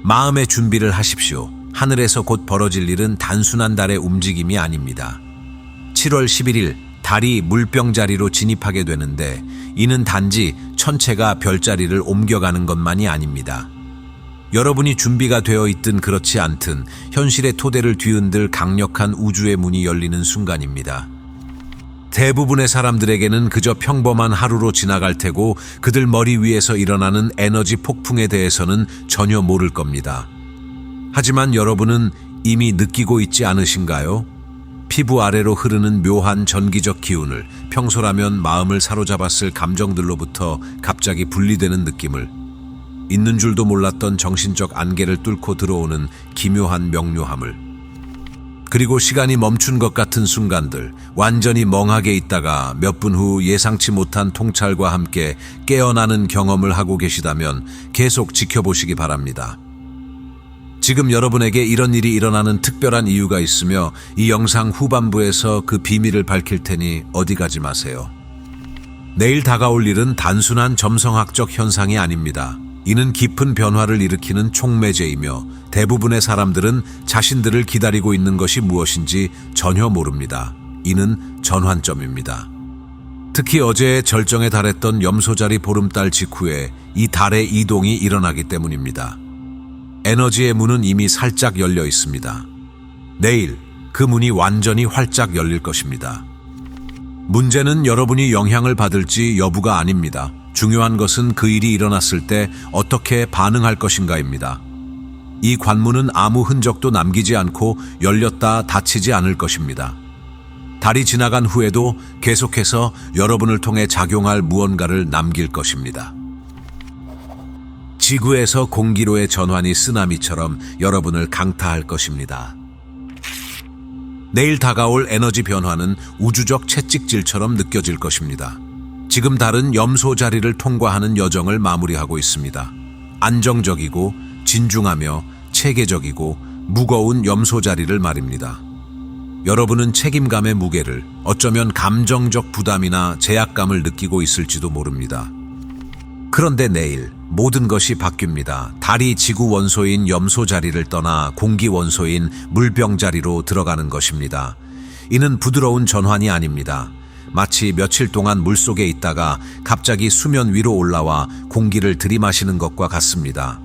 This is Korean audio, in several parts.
마음의 준비를 하십시오. 하늘에서 곧 벌어질 일은 단순한 달의 움직임이 아닙니다. 7월 11일 달이 물병자리로 진입하게 되는데 이는 단지 천체가 별자리를 옮겨가는 것만이 아닙니다. 여러분이 준비가 되어 있든 그렇지 않든 현실의 토대를 뒤흔들 강력한 우주의 문이 열리는 순간입니다. 대부분의 사람들에게는 그저 평범한 하루로 지나갈 테고 그들 머리 위에서 일어나는 에너지 폭풍에 대해서는 전혀 모를 겁니다. 하지만 여러분은 이미 느끼고 있지 않으신가요? 피부 아래로 흐르는 묘한 전기적 기운을, 평소라면 마음을 사로잡았을 감정들로부터 갑자기 분리되는 느낌을, 있는 줄도 몰랐던 정신적 안개를 뚫고 들어오는 기묘한 명료함을, 그리고 시간이 멈춘 것 같은 순간들, 완전히 멍하게 있다가 몇 분 후 예상치 못한 통찰과 함께 깨어나는 경험을 하고 계시다면 계속 지켜보시기 바랍니다. 지금 여러분에게 이런 일이 일어나는 특별한 이유가 있으며 이 영상 후반부에서 그 비밀을 밝힐 테니 어디 가지 마세요. 내일 다가올 일은 단순한 점성학적 현상이 아닙니다. 이는 깊은 변화를 일으키는 촉매제이며 대부분의 사람들은 자신들을 기다리고 있는 것이 무엇인지 전혀 모릅니다. 이는 전환점입니다. 특히 어제 절정에 달했던 염소자리 보름달 직후에 이 달의 이동이 일어나기 때문입니다. 에너지의 문은 이미 살짝 열려 있습니다. 내일 그 문이 완전히 활짝 열릴 것입니다. 문제는 여러분이 영향을 받을지 여부가 아닙니다. 중요한 것은 그 일이 일어났을 때 어떻게 반응할 것인가입니다. 이 관문은 아무 흔적도 남기지 않고 열렸다 닫히지 않을 것입니다. 달이 지나간 후에도 계속해서 여러분을 통해 작용할 무언가를 남길 것입니다. 지구에서 공기로의 전환이 쓰나미처럼 여러분을 강타할 것입니다. 내일 다가올 에너지 변화는 우주적 채찍질처럼 느껴질 것입니다. 지금 달은 염소 자리를 통과하는 여정을 마무리하고 있습니다. 안정적이고 진중하며 체계적이고 무거운 염소 자리를 말입니다. 여러분은 책임감의 무게를, 어쩌면 감정적 부담이나 제약감을 느끼고 있을지도 모릅니다. 그런데 내일 모든 것이 바뀝니다. 달이 지구 원소인 염소 자리를 떠나 공기 원소인 물병 자리로 들어가는 것입니다. 이는 부드러운 전환이 아닙니다. 마치 며칠 동안 물속에 있다가 갑자기 수면 위로 올라와 공기를 들이마시는 것과 같습니다.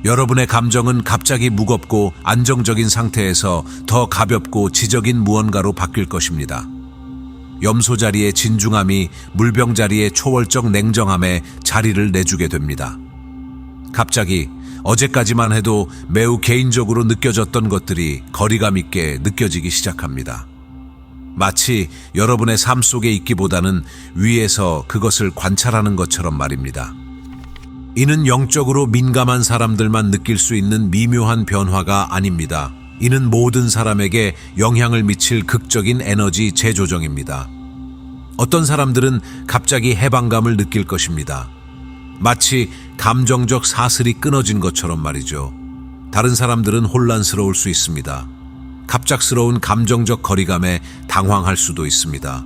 여러분의 감정은 갑자기 무겁고 안정적인 상태에서 더 가볍고 지적인 무언가로 바뀔 것입니다. 염소 자리의 진중함이 물병 자리의 초월적 냉정함에 자리를 내주게 됩니다. 갑자기 어제까지만 해도 매우 개인적으로 느껴졌던 것들이 거리감 있게 느껴지기 시작합니다. 마치 여러분의 삶 속에 있기보다는 위에서 그것을 관찰하는 것처럼 말입니다. 이는 영적으로 민감한 사람들만 느낄 수 있는 미묘한 변화가 아닙니다. 이는 모든 사람에게 영향을 미칠 극적인 에너지 재조정입니다. 어떤 사람들은 갑자기 해방감을 느낄 것입니다. 마치 감정적 사슬이 끊어진 것처럼 말이죠. 다른 사람들은 혼란스러울 수 있습니다. 갑작스러운 감정적 거리감에 당황할 수도 있습니다.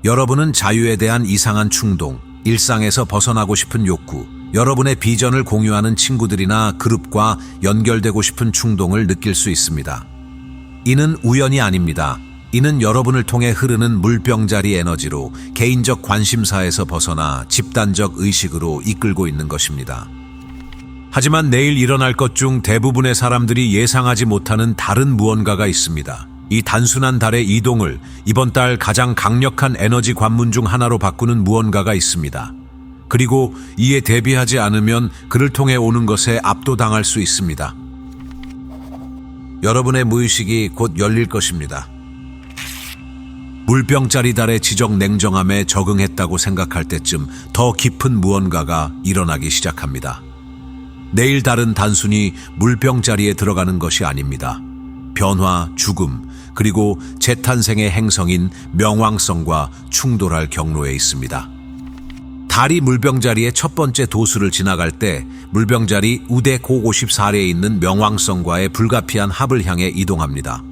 여러분은 자유에 대한 이상한 충동, 일상에서 벗어나고 싶은 욕구, 여러분의 비전을 공유하는 친구들이나 그룹과 연결되고 싶은 충동을 느낄 수 있습니다. 이는 우연이 아닙니다. 이는 여러분을 통해 흐르는 물병자리 에너지로 개인적 관심사에서 벗어나 집단적 의식으로 이끌고 있는 것입니다. 하지만 내일 일어날 것 중 대부분의 사람들이 예상하지 못하는 다른 무언가가 있습니다. 이 단순한 달의 이동을 이번 달 가장 강력한 에너지 관문 중 하나로 바꾸는 무언가가 있습니다. 그리고 이에 대비하지 않으면 그를 통해 오는 것에 압도당할 수 있습니다. 여러분의 무의식이 곧 열릴 것입니다. 물병자리 달의 지적 냉정함에 적응했다고 생각할 때쯤 더 깊은 무언가가 일어나기 시작합니다. 내일 달은 단순히 물병자리에 들어가는 것이 아닙니다. 변화, 죽음, 그리고 재탄생의 행성인 명왕성과 충돌할 경로에 있습니다. 달이 물병자리의 첫 번째 도수를 지나갈 때 물병자리 우대 고54래에 있는 명왕성과의 불가피한 합을 향해 이동합니다.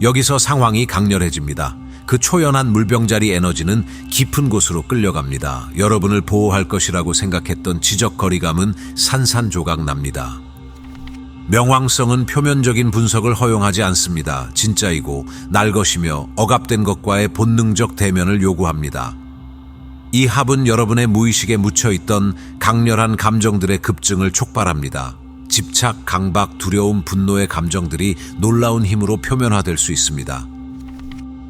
여기서 상황이 강렬해집니다. 그 초연한 물병자리 에너지는 깊은 곳으로 끌려갑니다. 여러분을 보호할 것이라고 생각했던 지적거리감은 산산조각 납니다. 명왕성은 표면적인 분석을 허용하지 않습니다. 진짜이고 날 것이며 억압된 것과의 본능적 대면을 요구합니다. 이 합은 여러분의 무의식에 묻혀있던 강렬한 감정들의 급증을 촉발합니다. 집착, 강박, 두려움, 분노의 감정들이 놀라운 힘으로 표면화될 수 있습니다.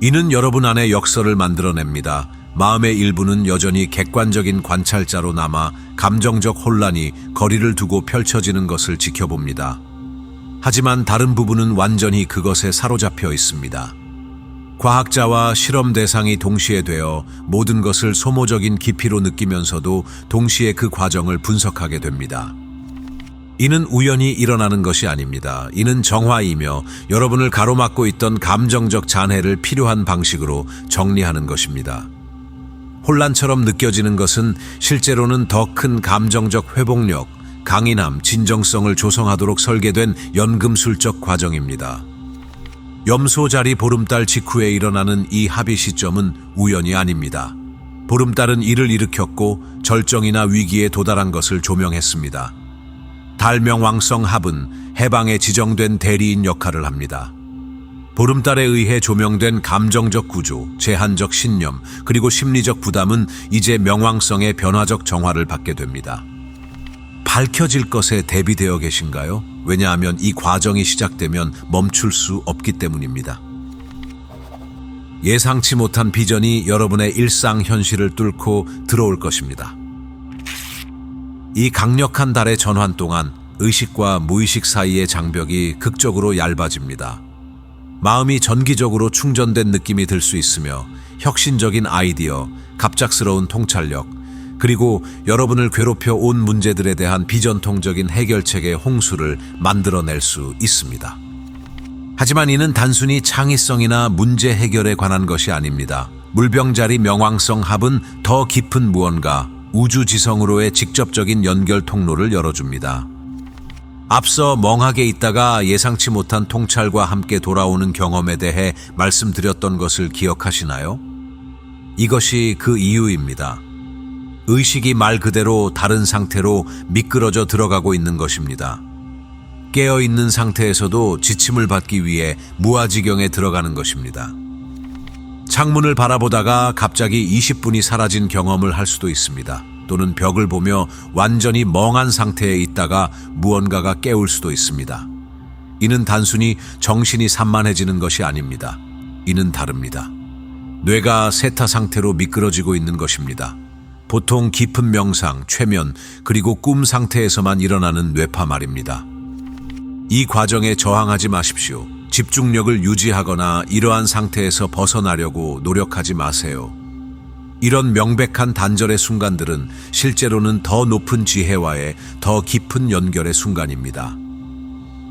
이는 여러분 안에 역설을 만들어냅니다. 마음의 일부는 여전히 객관적인 관찰자로 남아 감정적 혼란이 거리를 두고 펼쳐지는 것을 지켜봅니다. 하지만 다른 부분은 완전히 그것에 사로잡혀 있습니다. 과학자와 실험 대상이 동시에 되어 모든 것을 소모적인 깊이로 느끼면서도 동시에 그 과정을 분석하게 됩니다. 이는 우연히 일어나는 것이 아닙니다. 이는 정화이며 여러분을 가로막고 있던 감정적 잔해를 필요한 방식으로 정리하는 것입니다. 혼란처럼 느껴지는 것은 실제로는 더 큰 감정적 회복력, 강인함, 진정성을 조성하도록 설계된 연금술적 과정입니다. 염소자리 보름달 직후에 일어나는 이 합의 시점은 우연이 아닙니다. 보름달은 이를 일으켰고 절정이나 위기에 도달한 것을 조명했습니다. 달명왕성 합은 해방에 지정된 대리인 역할을 합니다. 보름달에 의해 조명된 감정적 구조, 제한적 신념, 그리고 심리적 부담은 이제 명왕성의 변화적 정화를 받게 됩니다. 밝혀질 것에 대비되어 계신가요? 왜냐하면 이 과정이 시작되면 멈출 수 없기 때문입니다. 예상치 못한 비전이 여러분의 일상 현실을 뚫고 들어올 것입니다. 이 강력한 달의 전환 동안 의식과 무의식 사이의 장벽이 극적으로 얇아집니다. 마음이 전기적으로 충전된 느낌이 들 수 있으며 혁신적인 아이디어, 갑작스러운 통찰력, 그리고 여러분을 괴롭혀 온 문제들에 대한 비전통적인 해결책의 홍수를 만들어낼 수 있습니다. 하지만 이는 단순히 창의성이나 문제 해결에 관한 것이 아닙니다. 물병자리 명왕성 합은 더 깊은 무언가, 우주지성으로의 직접적인 연결 통로를 열어줍니다. 앞서 멍하게 있다가 예상치 못한 통찰과 함께 돌아오는 경험에 대해 말씀드렸던 것을 기억하시나요? 이것이 그 이유입니다. 의식이 말 그대로 다른 상태로 미끄러져 들어가고 있는 것입니다. 깨어있는 상태에서도 지침을 받기 위해 무아지경에 들어가는 것입니다. 창문을 바라보다가 갑자기 20분이 사라진 경험을 할 수도 있습니다. 또는 벽을 보며 완전히 멍한 상태에 있다가 무언가가 깨울 수도 있습니다. 이는 단순히 정신이 산만해지는 것이 아닙니다. 이는 다릅니다. 뇌가 세타 상태로 미끄러지고 있는 것입니다. 보통 깊은 명상, 최면, 그리고 꿈 상태에서만 일어나는 뇌파 말입니다. 이 과정에 저항하지 마십시오. 집중력을 유지하거나 이러한 상태에서 벗어나려고 노력하지 마세요. 이런 명백한 단절의 순간들은 실제로는 더 높은 지혜와의 더 깊은 연결의 순간입니다.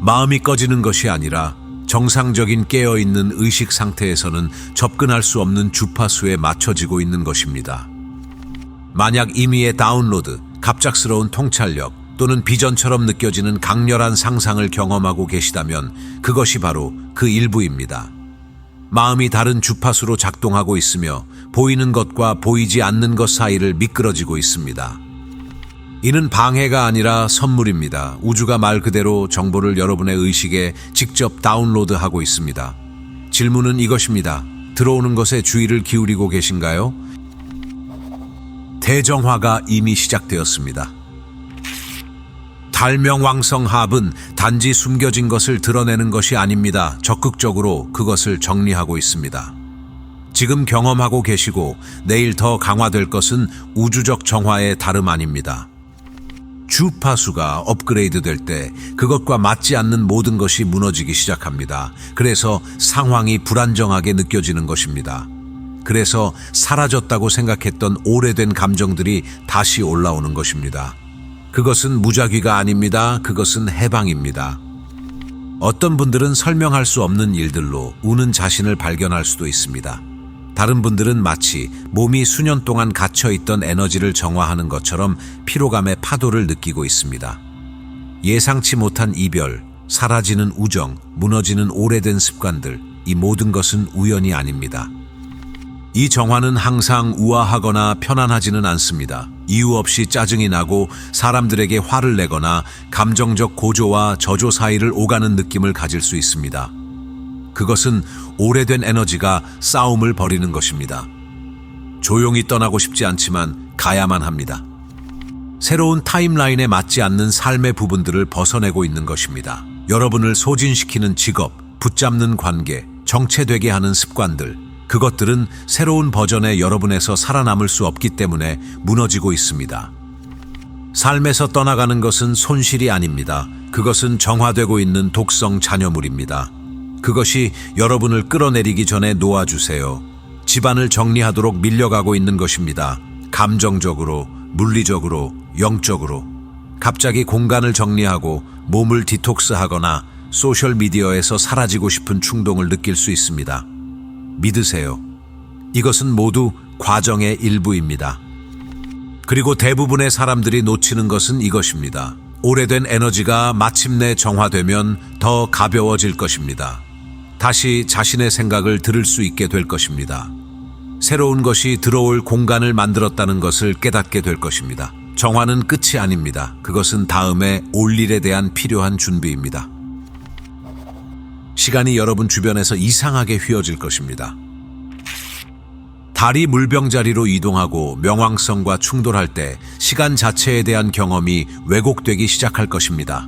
마음이 꺼지는 것이 아니라 정상적인 깨어있는 의식 상태에서는 접근할 수 없는 주파수에 맞춰지고 있는 것입니다. 만약 임의의 다운로드, 갑작스러운 통찰력 또는 비전처럼 느껴지는 강렬한 상상을 경험하고 계시다면 그것이 바로 그 일부입니다. 마음이 다른 주파수로 작동하고 있으며 보이는 것과 보이지 않는 것 사이를 미끄러지고 있습니다. 이는 방해가 아니라 선물입니다. 우주가 말 그대로 정보를 여러분의 의식에 직접 다운로드하고 있습니다. 질문은 이것입니다. 들어오는 것에 주의를 기울이고 계신가요? 대정화가 이미 시작되었습니다. 달명왕성합은 단지 숨겨진 것을 드러내는 것이 아닙니다. 적극적으로 그것을 정리하고 있습니다. 지금 경험하고 계시고 내일 더 강화될 것은 우주적 정화의 다름 아닙니다. 주파수가 업그레이드 될 때 그것과 맞지 않는 모든 것이 무너지기 시작합니다. 그래서 상황이 불안정하게 느껴지는 것입니다. 그래서 사라졌다고 생각했던 오래된 감정들이 다시 올라오는 것입니다. 그것은 무작위가 아닙니다. 그것은 해방입니다. 어떤 분들은 설명할 수 없는 일들로 우는 자신을 발견할 수도 있습니다. 다른 분들은 마치 몸이 수년 동안 갇혀있던 에너지를 정화하는 것처럼 피로감의 파도를 느끼고 있습니다. 예상치 못한 이별, 사라지는 우정, 무너지는 오래된 습관들, 이 모든 것은 우연이 아닙니다. 이 정화는 항상 우아하거나 편안하지는 않습니다. 이유 없이 짜증이 나고 사람들에게 화를 내거나 감정적 고조와 저조 사이를 오가는 느낌을 가질 수 있습니다. 그것은 오래된 에너지가 싸움을 벌이는 것입니다. 조용히 떠나고 싶지 않지만 가야만 합니다. 새로운 타임라인에 맞지 않는 삶의 부분들을 벗어내고 있는 것입니다. 여러분을 소진시키는 직업, 붙잡는 관계, 정체되게 하는 습관들, 그것들은 새로운 버전의 여러분에서 살아남을 수 없기 때문에 무너지고 있습니다. 삶에서 떠나가는 것은 손실이 아닙니다. 그것은 정화되고 있는 독성 잔여물입니다. 그것이 여러분을 끌어내리기 전에 놓아주세요. 집안을 정리하도록 밀려가고 있는 것입니다. 감정적으로, 물리적으로, 영적으로. 갑자기 공간을 정리하고 몸을 디톡스하거나 소셜미디어에서 사라지고 싶은 충동을 느낄 수 있습니다. 믿으세요. 이것은 모두 과정의 일부입니다. 그리고 대부분의 사람들이 놓치는 것은 이것입니다. 오래된 에너지가 마침내 정화되면 더 가벼워질 것입니다. 다시 자신의 생각을 들을 수 있게 될 것입니다. 새로운 것이 들어올 공간을 만들었다는 것을 깨닫게 될 것입니다. 정화는 끝이 아닙니다. 그것은 다음에 올 일에 대한 필요한 준비입니다. 시간이 여러분 주변에서 이상하게 휘어질 것입니다. 달이 물병자리로 이동하고 명왕성과 충돌할 때 시간 자체에 대한 경험이 왜곡되기 시작할 것입니다.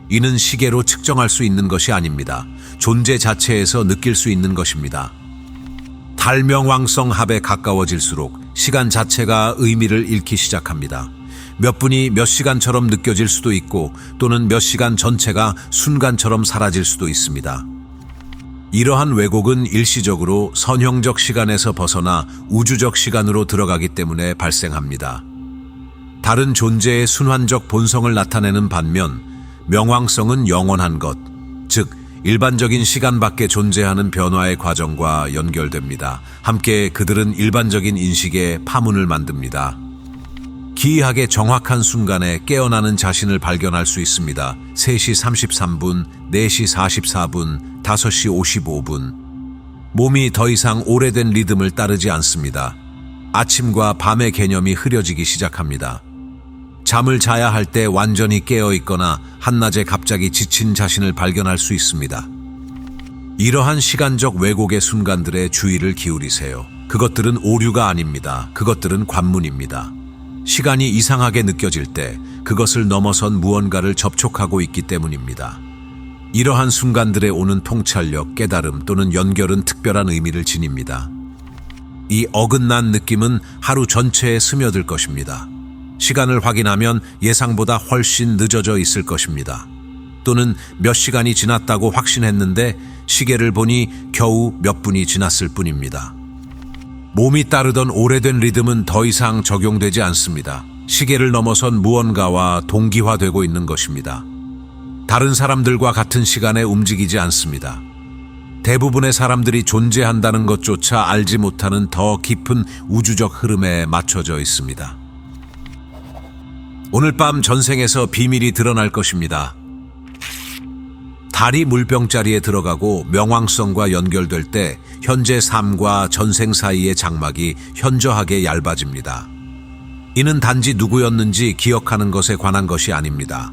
이는 시계로 측정할 수 있는 것이 아닙니다. 존재 자체에서 느낄 수 있는 것입니다. 달 명왕성 합에 가까워질수록 시간 자체가 의미를 잃기 시작합니다. 몇 분이 몇 시간처럼 느껴질 수도 있고 또는 몇 시간 전체가 순간처럼 사라질 수도 있습니다. 이러한 왜곡은 일시적으로 선형적 시간에서 벗어나 우주적 시간으로 들어가기 때문에 발생합니다. 다른 존재의 순환적 본성을 나타내는 반면 명왕성은 영원한 것, 즉 일반적인 시간 밖에 존재하는 변화의 과정과 연결됩니다. 함께 그들은 일반적인 인식에 파문을 만듭니다. 기이하게 정확한 순간에 깨어나는 자신을 발견할 수 있습니다. 3시 33분, 4시 44분, 5시 55분. 몸이 더 이상 오래된 리듬을 따르지 않습니다. 아침과 밤의 개념이 흐려지기 시작합니다. 잠을 자야 할 때 완전히 깨어 있거나 한낮에 갑자기 지친 자신을 발견할 수 있습니다. 이러한 시간적 왜곡의 순간들에 주의를 기울이세요. 그것들은 오류가 아닙니다. 그것들은 관문입니다. 시간이 이상하게 느껴질 때 그것을 넘어선 무언가를 접촉하고 있기 때문입니다. 이러한 순간들에 오는 통찰력, 깨달음 또는 연결은 특별한 의미를 지닙니다. 이 어긋난 느낌은 하루 전체에 스며들 것입니다. 시간을 확인하면 예상보다 훨씬 늦어져 있을 것입니다. 또는 몇 시간이 지났다고 확신했는데 시계를 보니 겨우 몇 분이 지났을 뿐입니다. 몸이 따르던 오래된 리듬은 더 이상 적용되지 않습니다. 시계를 넘어선 무언가와 동기화되고 있는 것입니다. 다른 사람들과 같은 시간에 움직이지 않습니다. 대부분의 사람들이 존재한다는 것조차 알지 못하는 더 깊은 우주적 흐름에 맞춰져 있습니다. 오늘 밤 전생에서 비밀이 드러날 것입니다. 달이 물병자리에 들어가고 명왕성과 연결될 때 현재 삶과 전생 사이의 장막이 현저하게 얇아집니다. 이는 단지 누구였는지 기억하는 것에 관한 것이 아닙니다.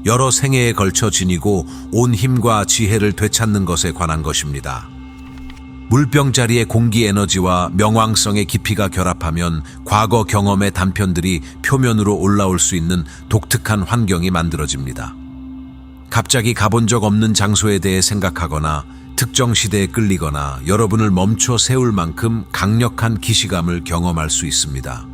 여러 생애에 걸쳐 지니고 온 힘과 지혜를 되찾는 것에 관한 것입니다. 물병자리의 공기 에너지와 명왕성의 깊이가 결합하면 과거 경험의 단편들이 표면으로 올라올 수 있는 독특한 환경이 만들어집니다. 갑자기 가본 적 없는 장소에 대해 생각하거나 특정 시대에 끌리거나 여러분을 멈춰 세울 만큼 강력한 기시감을 경험할 수 있습니다.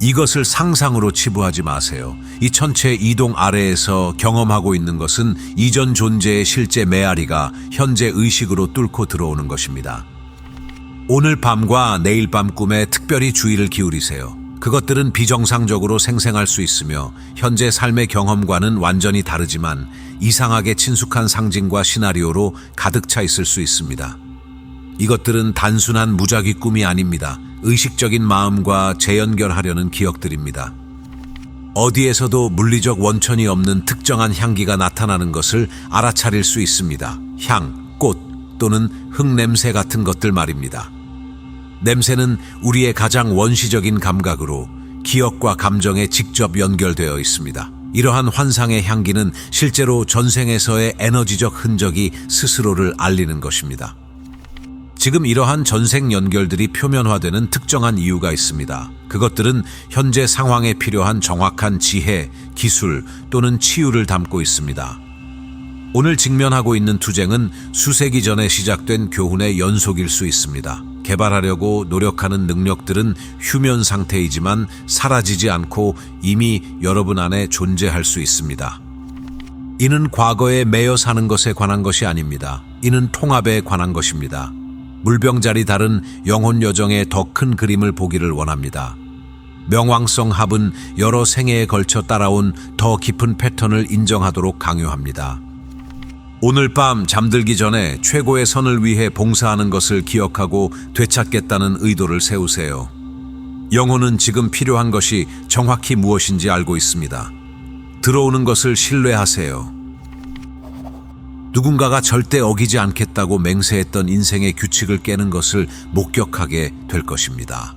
이것을 상상으로 치부하지 마세요. 이 천체 이동 아래에서 경험하고 있는 것은 이전 존재의 실제 메아리가 현재 의식으로 뚫고 들어오는 것입니다. 오늘 밤과 내일 밤 꿈에 특별히 주의를 기울이세요. 그것들은 비정상적으로 생생할 수 있으며 현재 삶의 경험과는 완전히 다르지만 이상하게 친숙한 상징과 시나리오로 가득 차 있을 수 있습니다. 이것들은 단순한 무작위 꿈이 아닙니다. 의식적인 마음과 재연결하려는 기억들입니다. 어디에서도 물리적 원천이 없는 특정한 향기가 나타나는 것을 알아차릴 수 있습니다. 향, 꽃 또는 흙냄새 같은 것들 말입니다. 냄새는 우리의 가장 원시적인 감각으로 기억과 감정에 직접 연결되어 있습니다. 이러한 환상의 향기는 실제로 전생에서의 에너지적 흔적이 스스로를 알리는 것입니다. 지금 이러한 전생 연결들이 표면화되는 특정한 이유가 있습니다. 그것들은 현재 상황에 필요한 정확한 지혜, 기술 또는 치유를 담고 있습니다. 오늘 직면하고 있는 투쟁은 수세기 전에 시작된 교훈의 연속일 수 있습니다. 개발하려고 노력하는 능력들은 휴면 상태이지만 사라지지 않고 이미 여러분 안에 존재할 수 있습니다. 이는 과거에 매여 사는 것에 관한 것이 아닙니다. 이는 통합에 관한 것입니다. 물병자리 다른 영혼 여정의 더 큰 그림을 보기를 원합니다. 명왕성 합은 여러 생애에 걸쳐 따라온 더 깊은 패턴을 인정하도록 강요합니다. 오늘 밤 잠들기 전에 최고의 선을 위해 봉사하는 것을 기억하고 되찾겠다는 의도를 세우세요. 영혼은 지금 필요한 것이 정확히 무엇인지 알고 있습니다. 들어오는 것을 신뢰하세요. 누군가가 절대 어기지 않겠다고 맹세했던 인생의 규칙을 깨는 것을 목격하게 될 것입니다.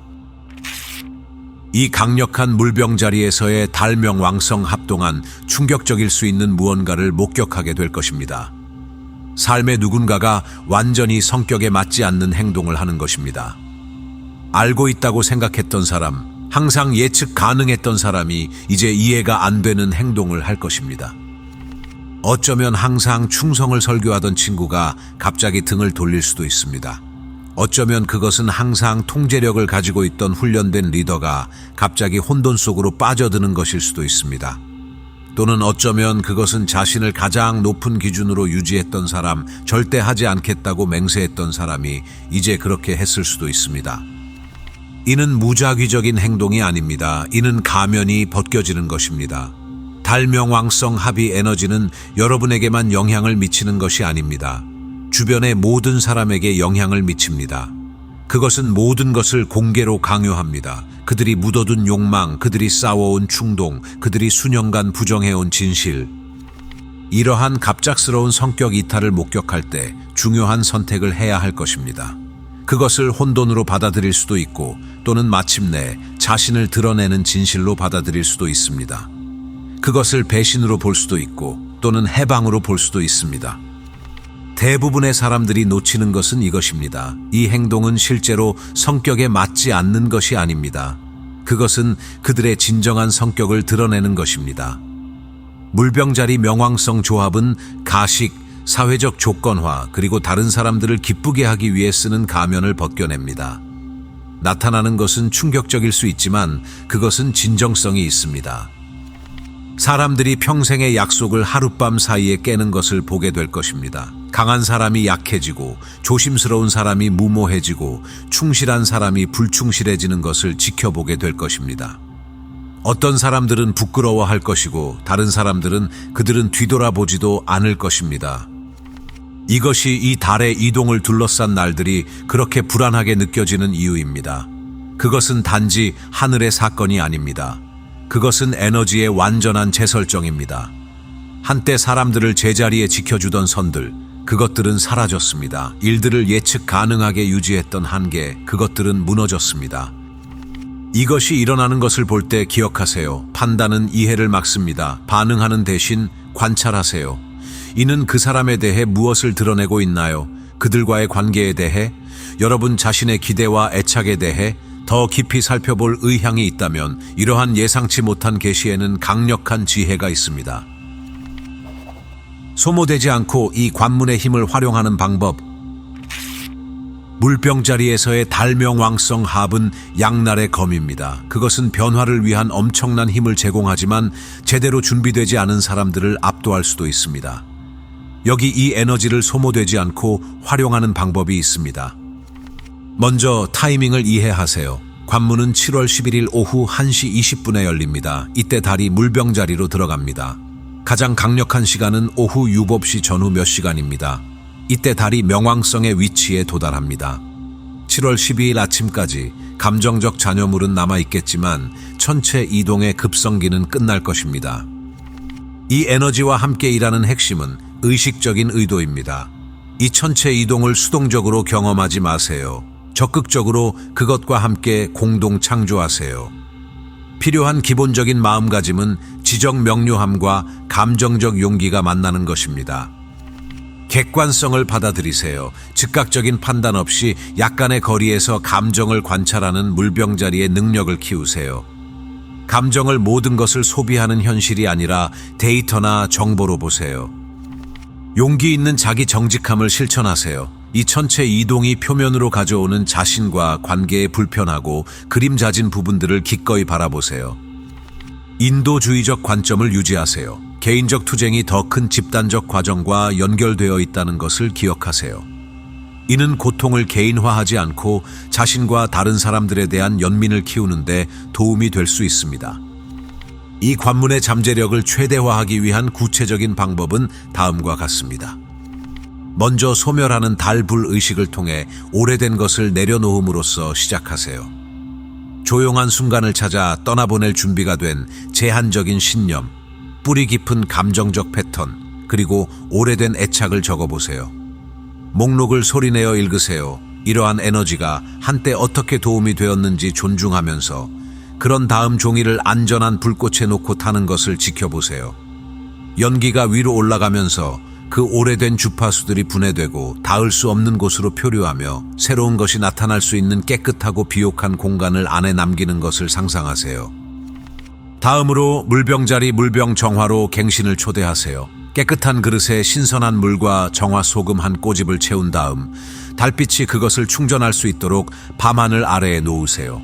이 강력한 물병자리에서의 달명왕성 합동안 충격적일 수 있는 무언가를 목격하게 될 것입니다. 삶의 누군가가 완전히 성격에 맞지 않는 행동을 하는 것입니다. 알고 있다고 생각했던 사람, 항상 예측 가능했던 사람이 이제 이해가 안 되는 행동을 할 것입니다. 어쩌면 항상 충성을 설교하던 친구가 갑자기 등을 돌릴 수도 있습니다. 어쩌면 그것은 항상 통제력을 가지고 있던 훈련된 리더가 갑자기 혼돈 속으로 빠져드는 것일 수도 있습니다. 또는 어쩌면 그것은 자신을 가장 높은 기준으로 유지했던 사람, 절대 하지 않겠다고 맹세했던 사람이 이제 그렇게 했을 수도 있습니다. 이는 무작위적인 행동이 아닙니다. 이는 가면이 벗겨지는 것입니다. 달명왕성 합의 에너지는 여러분에게만 영향을 미치는 것이 아닙니다. 주변의 모든 사람에게 영향을 미칩니다. 그것은 모든 것을 공개로 강요합니다. 그들이 묻어둔 욕망, 그들이 싸워온 충동, 그들이 수년간 부정해온 진실. 이러한 갑작스러운 성격 이탈을 목격할 때 중요한 선택을 해야 할 것입니다. 그것을 혼돈으로 받아들일 수도 있고 또는 마침내 자신을 드러내는 진실로 받아들일 수도 있습니다. 그것을 배신으로 볼 수도 있고 또는 해방으로 볼 수도 있습니다. 대부분의 사람들이 놓치는 것은 이것입니다. 이 행동은 실제로 성격에 맞지 않는 것이 아닙니다. 그것은 그들의 진정한 성격을 드러내는 것입니다. 물병자리 명왕성 조합은 가식, 사회적 조건화, 그리고 다른 사람들을 기쁘게 하기 위해 쓰는 가면을 벗겨냅니다. 나타나는 것은 충격적일 수 있지만 그것은 진정성이 있습니다. 사람들이 평생의 약속을 하룻밤 사이에 깨는 것을 보게 될 것입니다. 강한 사람이 약해지고 조심스러운 사람이 무모해지고 충실한 사람이 불충실해지는 것을 지켜보게 될 것입니다. 어떤 사람들은 부끄러워할 것이고 다른 사람들은 그들은 뒤돌아보지도 않을 것입니다. 이것이 이 달의 이동을 둘러싼 날들이 그렇게 불안하게 느껴지는 이유입니다. 그것은 단지 하늘의 사건이 아닙니다. 그것은 에너지의 완전한 재설정입니다. 한때 사람들을 제자리에 지켜주던 선들, 그것들은 사라졌습니다. 일들을 예측 가능하게 유지했던 한계, 그것들은 무너졌습니다. 이것이 일어나는 것을 볼 때 기억하세요. 판단은 이해를 막습니다. 반응하는 대신 관찰하세요. 이는 그 사람에 대해 무엇을 드러내고 있나요? 그들과의 관계에 대해, 여러분 자신의 기대와 애착에 대해 더 깊이 살펴볼 의향이 있다면 이러한 예상치 못한 계시에는 강력한 지혜가 있습니다. 소모되지 않고 이 관문의 힘을 활용하는 방법. 물병자리에서의 달명왕성 합은 양날의 검입니다. 그것은 변화를 위한 엄청난 힘을 제공하지만 제대로 준비되지 않은 사람들을 압도할 수도 있습니다. 여기 이 에너지를 소모되지 않고 활용하는 방법이 있습니다. 먼저 타이밍을 이해하세요. 관문은 7월 11일 오후 1시 20분에 열립니다. 이때 달이 물병자리로 들어갑니다. 가장 강력한 시간은 오후 유법시 전후 몇 시간입니다. 이때 달이 명왕성의 위치에 도달합니다. 7월 12일 아침까지 감정적 잔여물은 남아있겠지만 천체 이동의 급성기는 끝날 것입니다. 이 에너지와 함께 일하는 핵심은 의식적인 의도입니다. 이 천체 이동을 수동적으로 경험하지 마세요. 적극적으로 그것과 함께 공동 창조하세요. 필요한 기본적인 마음가짐은 지적 명료함과 감정적 용기가 만나는 것입니다. 객관성을 받아들이세요. 즉각적인 판단 없이 약간의 거리에서 감정을 관찰하는 물병자리의 능력을 키우세요. 감정을 모든 것을 소비하는 현실이 아니라 데이터나 정보로 보세요. 용기 있는 자기 정직함을 실천하세요. 이 천체 이동이 표면으로 가져오는 자신과 관계의 불편하고 그림자진 부분들을 기꺼이 바라보세요. 인도주의적 관점을 유지하세요. 개인적 투쟁이 더 큰 집단적 과정과 연결되어 있다는 것을 기억하세요. 이는 고통을 개인화하지 않고 자신과 다른 사람들에 대한 연민을 키우는데 도움이 될 수 있습니다. 이 관문의 잠재력을 최대화하기 위한 구체적인 방법은 다음과 같습니다. 먼저 소멸하는 달불 의식을 통해 오래된 것을 내려놓음으로써 시작하세요. 조용한 순간을 찾아 떠나보낼 준비가 된 제한적인 신념, 뿌리 깊은 감정적 패턴, 그리고 오래된 애착을 적어보세요. 목록을 소리내어 읽으세요. 이러한 에너지가 한때 어떻게 도움이 되었는지 존중하면서 그런 다음 종이를 안전한 불꽃에 놓고 타는 것을 지켜보세요. 연기가 위로 올라가면서 그 오래된 주파수들이 분해되고 닿을 수 없는 곳으로 표류하며 새로운 것이 나타날 수 있는 깨끗하고 비옥한 공간을 안에 남기는 것을 상상하세요. 다음으로 물병자리 물병 정화로 갱신을 초대하세요. 깨끗한 그릇에 신선한 물과 정화 소금 한 꼬집을 채운 다음 달빛이 그것을 충전할 수 있도록 밤하늘 아래에 놓으세요.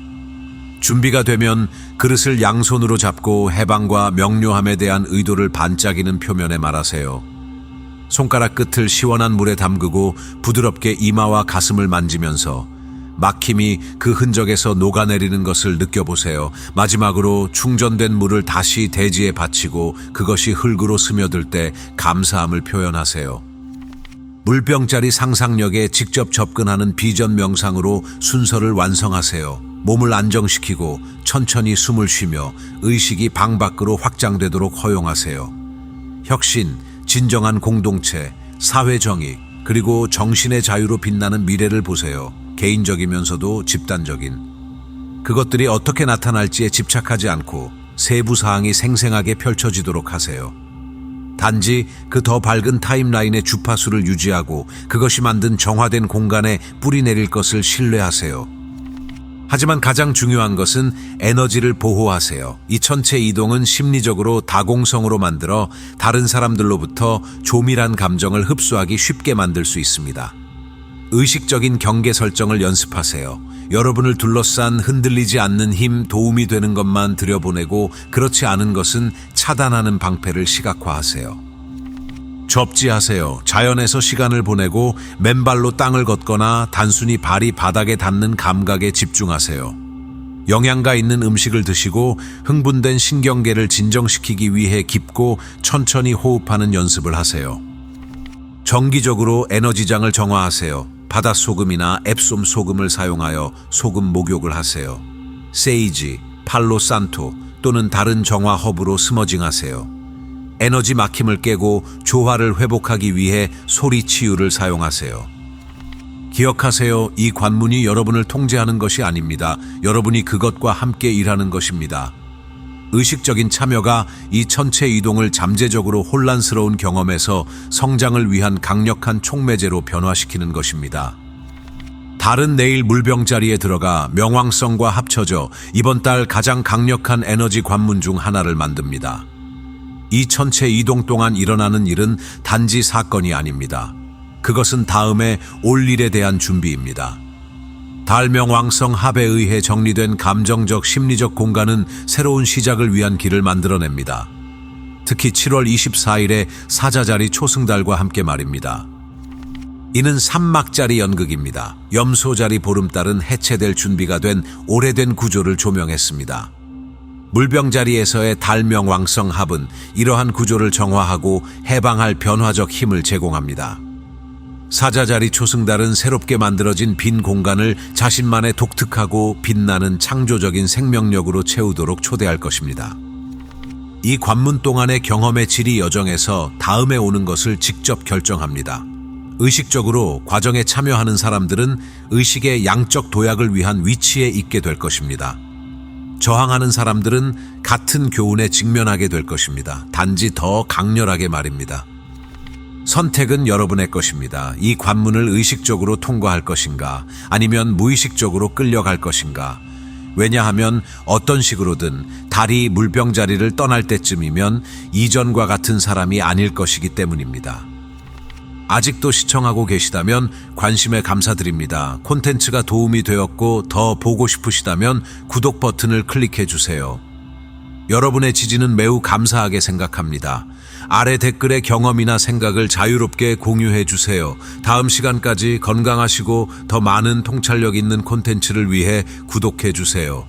준비가 되면 그릇을 양손으로 잡고 해방과 명료함에 대한 의도를 반짝이는 표면에 말하세요. 손가락 끝을 시원한 물에 담그고 부드럽게 이마와 가슴을 만지면서 막힘이 그 흔적에서 녹아내리는 것을 느껴보세요. 마지막으로 충전된 물을 다시 대지에 받치고 그것이 흙으로 스며들 때 감사함을 표현하세요. 물병자리 상상력에 직접 접근하는 비전 명상으로 순서를 완성하세요. 몸을 안정시키고 천천히 숨을 쉬며 의식이 방 밖으로 확장되도록 허용하세요. 혁신, 진정한 공동체, 사회정의, 그리고 정신의 자유로 빛나는 미래를 보세요. 개인적이면서도 집단적인. 그것들이 어떻게 나타날지에 집착하지 않고 세부 사항이 생생하게 펼쳐지도록 하세요. 단지 그 더 밝은 타임라인의 주파수를 유지하고 그것이 만든 정화된 공간에 뿌리 내릴 것을 신뢰하세요. 하지만 가장 중요한 것은 에너지를 보호하세요. 이 천체 이동은 심리적으로 다공성으로 만들어 다른 사람들로부터 조밀한 감정을 흡수하기 쉽게 만들 수 있습니다. 의식적인 경계 설정을 연습하세요. 여러분을 둘러싼 흔들리지 않는 힘, 도움이 되는 것만 들여보내고 그렇지 않은 것은 차단하는 방패를 시각화하세요. 접지하세요. 자연에서 시간을 보내고 맨발로 땅을 걷거나 단순히 발이 바닥에 닿는 감각에 집중하세요. 영양가 있는 음식을 드시고 흥분된 신경계를 진정시키기 위해 깊고 천천히 호흡하는 연습을 하세요. 정기적으로 에너지장을 정화하세요. 바닷소금이나 앱솜 소금을 사용하여 소금 목욕을 하세요. 세이지, 팔로산토 또는 다른 정화 허브로 스머징하세요. 에너지 막힘을 깨고 조화를 회복하기 위해 소리 치유를 사용하세요. 기억하세요. 이 관문이 여러분을 통제하는 것이 아닙니다. 여러분이 그것과 함께 일하는 것입니다. 의식적인 참여가 이 천체 이동을 잠재적으로 혼란스러운 경험에서 성장을 위한 강력한 촉매제로 변화시키는 것입니다. 달은 내일 물병자리에 들어가 명왕성과 합쳐져 이번 달 가장 강력한 에너지 관문 중 하나를 만듭니다. 이 천체 이동 동안 일어나는 일은 단지 사건이 아닙니다. 그것은 다음에 올 일에 대한 준비입니다. 달명왕성 합에 의해 정리된 감정적 심리적 공간은 새로운 시작을 위한 길을 만들어냅니다. 특히 7월 24일에 사자자리 초승달과 함께 말입니다. 이는 삼막자리 연극입니다. 염소자리 보름달은 해체될 준비가 된 오래된 구조를 조명했습니다. 물병자리에서의 달명왕성 합은 이러한 구조를 정화하고 해방할 변화적 힘을 제공합니다. 사자자리 초승달은 새롭게 만들어진 빈 공간을 자신만의 독특하고 빛나는 창조적인 생명력으로 채우도록 초대할 것입니다. 이 관문 동안의 경험의 질이 여정에서 다음에 오는 것을 직접 결정합니다. 의식적으로 과정에 참여하는 사람들은 의식의 양적 도약을 위한 위치에 있게 될 것입니다. 저항하는 사람들은 같은 교훈에 직면하게 될 것입니다. 단지 더 강렬하게 말입니다. 선택은 여러분의 것입니다. 이 관문을 의식적으로 통과할 것인가, 아니면 무의식적으로 끌려갈 것인가. 왜냐하면 어떤 식으로든 달이 물병자리를 떠날 때쯤이면 이전과 같은 사람이 아닐 것이기 때문입니다. 아직도 시청하고 계시다면 관심에 감사드립니다. 콘텐츠가 도움이 되었고 더 보고 싶으시다면 구독 버튼을 클릭해 주세요. 여러분의 지지는 매우 감사하게 생각합니다. 아래 댓글에 경험이나 생각을 자유롭게 공유해 주세요. 다음 시간까지 건강하시고 더 많은 통찰력 있는 콘텐츠를 위해 구독해 주세요.